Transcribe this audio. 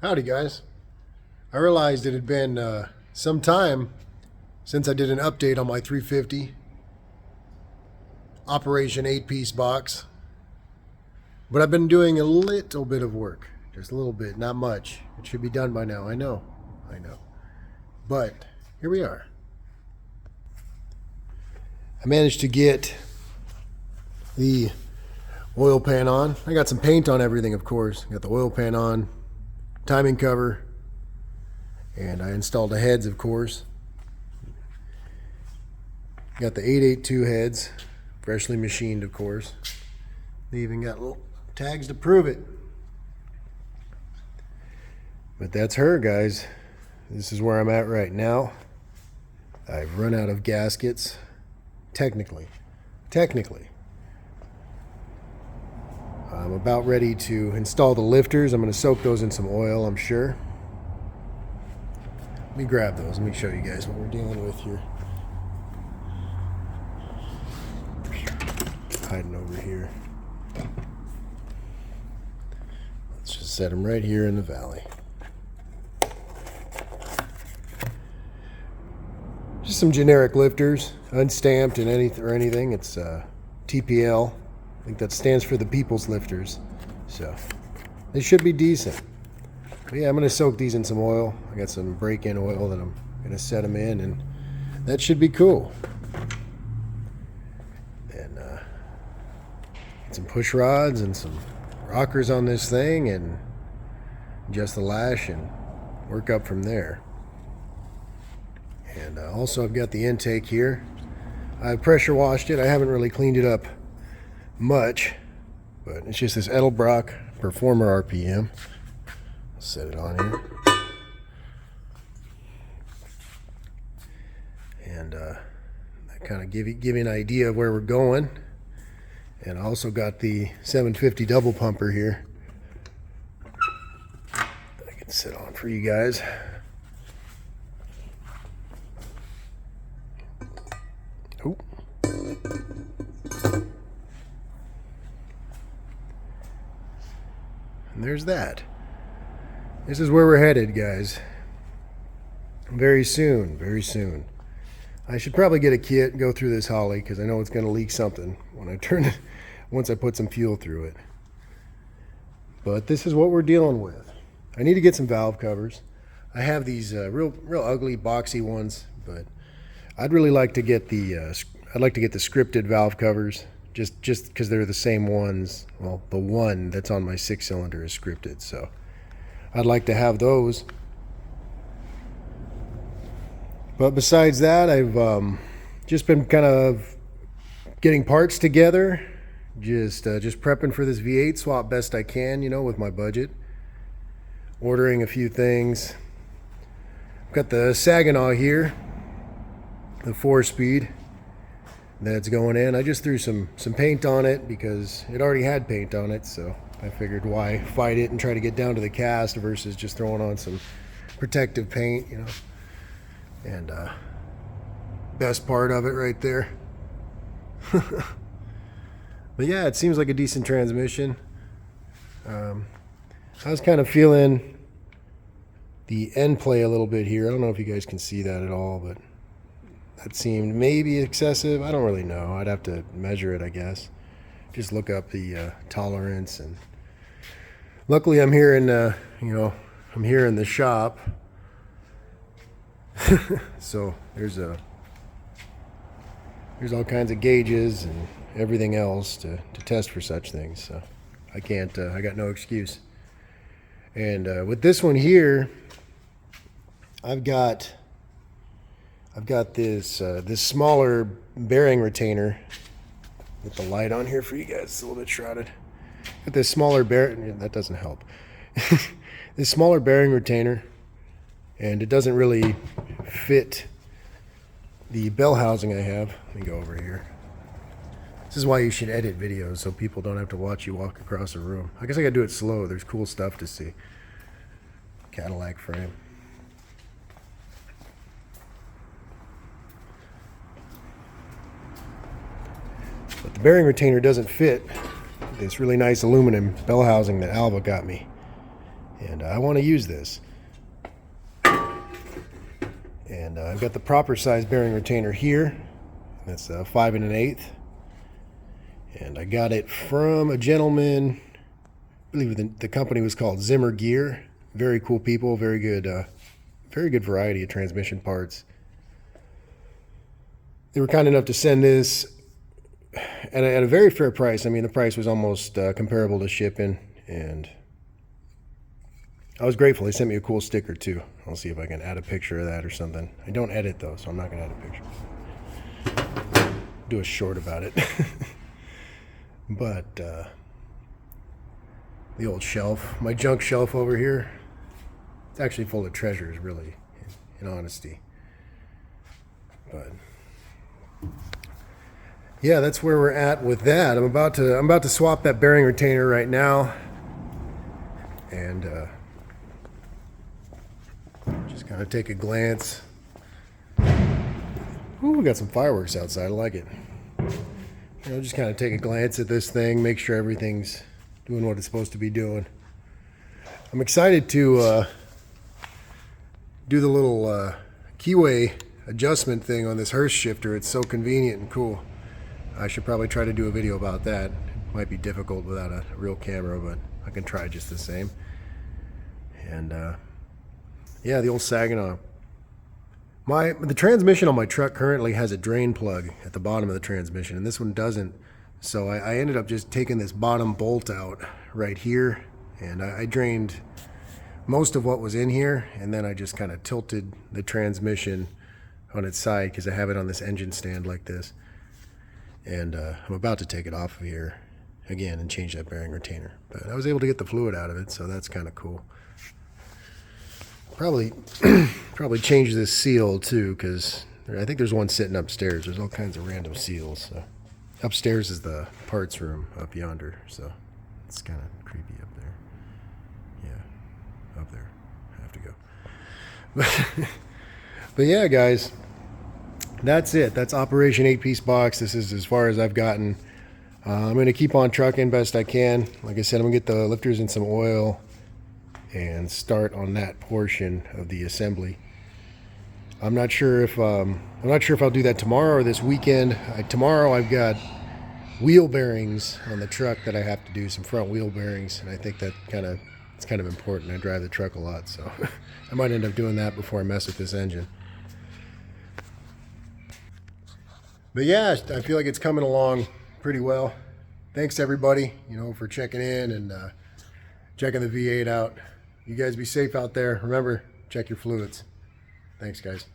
Howdy, guys. I realized it had been some time since I did an update on my 350 Operation 8-piece box, but I've been doing a little bit of work, just a little bit, not much. It should be done by now. I know. But here we are. I managed to get the oil pan on. I got some paint on everything, of course. Got the oil pan on, timing cover, and I installed the heads, of course. Got the 882 heads, freshly machined, of course. They even got little tags to prove it. But that's her, guys. This is where I'm at right now. I've run out of gaskets. Technically. I'm about ready to install the lifters. I'm going to soak those in some oil, I'm sure. Let me grab those. Let me show you guys what we're dealing with here. Hiding over here. Let's just set them right here in the valley. Just some generic lifters, unstamped and anything. It's TPL. I think that stands for the People's Lifters. So they should be decent. But yeah, I'm going to soak these in some oil. I got some break-in oil that I'm going to set them in, and that should be cool. And get some push rods and some rockers on this thing, and adjust the lash and work up from there. And also I've got the intake here. I've pressure washed it. I haven't really cleaned it up much, but it's just this Edelbrock Performer RPM. I'll set it on here. And that kind of give you an idea of where we're going. And I also got the 750 double pumper here. I can sit on for you guys. Oh. And there's that. This is where we're headed, guys. Very soon. I should probably get a kit and go through this Holly, because I know it's going to leak something when I turn it, once I put some fuel through it. But this is what we're dealing with. I need to get some valve covers. I have these real ugly boxy ones, but I'd really like to get the scripted valve covers, just because they're the same ones. Well, the one that's on my 6-cylinder is scripted, so I'd like to have those. But besides that, I've just been kind of getting parts together, just prepping for this V8 swap best I can, with my budget. Ordering a few things. I've got the Saginaw here, the 4-speed that's going in. I just threw some paint on it because it already had paint on it, so I figured why fight it and try to get down to the cast versus just throwing on some protective paint, And best part of it right there. But yeah, it seems like a decent transmission. I was kind of feeling the end play a little bit here. I don't know if you guys can see that at all, but that seemed maybe excessive. I don't really know. I'd have to measure it, I guess. Just look up the tolerance. And luckily I'm here in I'm here in the shop. So there's all kinds of gauges and everything else to test for such things. So I got no excuse. And with this one here, I've got this smaller bearing retainer with the light on here for you guys. It's a little bit shrouded. Got this smaller bearing, that doesn't help. This smaller bearing retainer, and it doesn't really fit the bell housing I have. Let me go over here. This is why you should edit videos, so people don't have to watch you walk across a room. I guess I gotta do it slow. There's cool stuff to see. Cadillac frame. But the bearing retainer doesn't fit this really nice aluminum bell housing that Alva got me. and I want to use this. And I've got the proper size bearing retainer here. That's 5 1/8. And I got it from a gentleman, I believe the company was called Zimmer Gear. Very cool people, very good variety of transmission parts. They were kind enough to send this at a very fair price. I mean, the price was almost comparable to shipping, and I was grateful. They sent me a cool sticker too. I'll see if I can add a picture of that or something. I don't edit though, so I'm not gonna add a picture. Do a short about it. But the old shelf, my junk shelf over here, it's actually full of treasures, really, in honesty. But yeah, that's where we're at with that. I'm about to swap that bearing retainer right now, and just kind of take a glance. Ooh, we got some fireworks outside. I like it. You know, just kind of take a glance at this thing, make sure everything's doing what it's supposed to be doing. I'm excited to do the little keyway adjustment thing on this Hurst shifter. It's so convenient and cool. I should probably try to do a video about that. It might be difficult without a real camera, but I can try just the same. And yeah, the old Saginaw. The transmission on my truck currently has a drain plug at the bottom of the transmission, and this one doesn't. So I ended up just taking this bottom bolt out right here, and I drained most of what was in here, and then I just kind of tilted the transmission on its side because I have it on this engine stand like this. And I'm about to take it off of here again and change that bearing retainer. But I was able to get the fluid out of it, so that's kind of cool. Probably change this seal too, because I think there's one sitting upstairs. There's all kinds of random seals. So upstairs is the parts room up yonder, so it's kind of creepy up there. Yeah, up there. I have to go. But yeah, guys, that's it. That's Operation 8-piece box. This is as far as I've gotten. I'm going to keep on trucking best I can. Like I said, I'm going to get the lifters in some oil and start on that portion of the assembly. I'm not sure if I'll do that tomorrow or this weekend. Tomorrow I've got wheel bearings on the truck that I have to do, some front wheel bearings, and I think that it's kind of important. I drive the truck a lot, so I might end up doing that before I mess with this engine. But yeah, I feel like it's coming along pretty well. Thanks everybody, for checking in and checking the V8 out. You guys be safe out there. Remember, check your fluids. Thanks, guys.